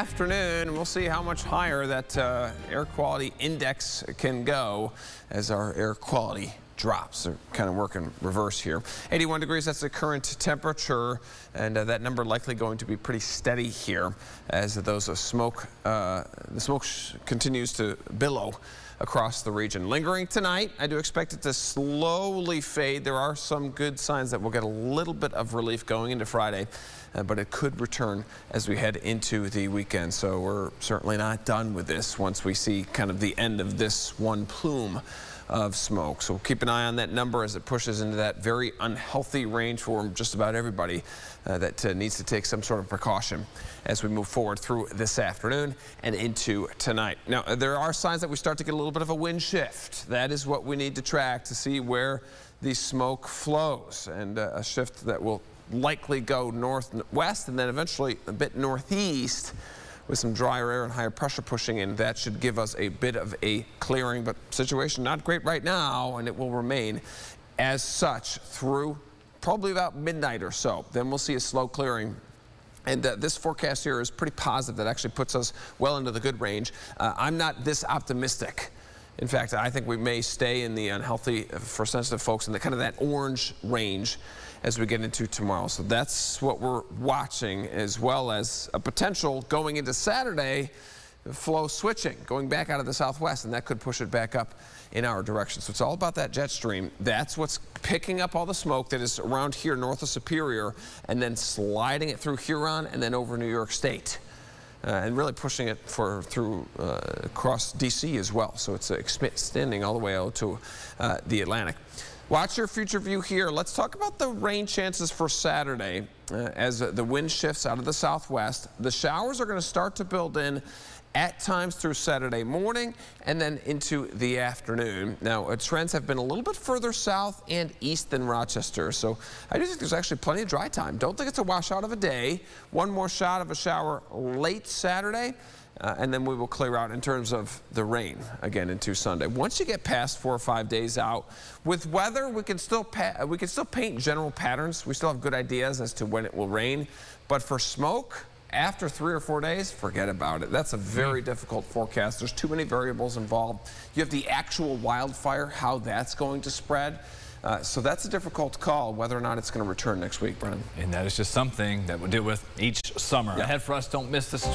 afternoon. We'll see how much higher that air quality index can go as our air quality drops. They're kind of working reverse here. 81 degrees, that's the current temperature, and that number likely going to be pretty steady here as those smoke, the smoke continues to billow across the region. Lingering tonight, I do expect it to slowly fade. There are some good signs that we'll get a little bit of relief going into Friday, but it could return as we head into the weekend. So we're certainly not done with this once we see kind of the end of this one plume of smoke. So keep an eye on that number as it pushes into that very unhealthy range for just about everybody that needs to take some sort of precaution as we move forward through this afternoon and into tonight. Now, there are signs that we start to get a little bit of a wind shift. That is what we need to track to see where the smoke flows, and a shift that will likely go northwest and then eventually a bit northeast, with some drier air and higher pressure pushing in. That should give us a bit of a clearing, but situation not great right now, and it will remain as such through probably about midnight or so. Then we'll see a slow clearing. And this forecast here is pretty positive. That actually puts us well into the good range. I'm not this optimistic. In fact, I think we may stay in the unhealthy for sensitive folks in the kind of that orange range as we get into tomorrow. So that's what we're watching, as well as a potential going into Saturday flow switching, going back out of the southwest, and that could push it back up in our direction. So it's all about that jet stream. That's what's picking up all the smoke that is around here north of Superior and then sliding it through Huron and then over New York State. And really pushing it through across D.C. as well. So it's extending all the way out to the Atlantic. Watch your future view here. Let's talk about the rain chances for Saturday as the wind shifts out of the southwest. The showers are going to start to build in at times through Saturday morning and then into the afternoon. Now, trends have been a little bit further south and east than Rochester, so I do think there's actually plenty of dry time. Don't think it's a washout of a day. One more shot of a shower late Saturday, and then we will clear out in terms of the rain again into Sunday. Once you get past 4 or 5 days out, with weather, we can still paint general patterns. We still have good ideas as to when it will rain, but for smoke, after 3 or 4 days, forget about it. That's a very difficult forecast. There's too many variables involved. You have the actual wildfire, how that's going to spread. So that's a difficult call, whether or not it's going to return next week, Brennan. And that is just something that we'll deal with each summer. Yeah. Ahead for us, don't miss the story.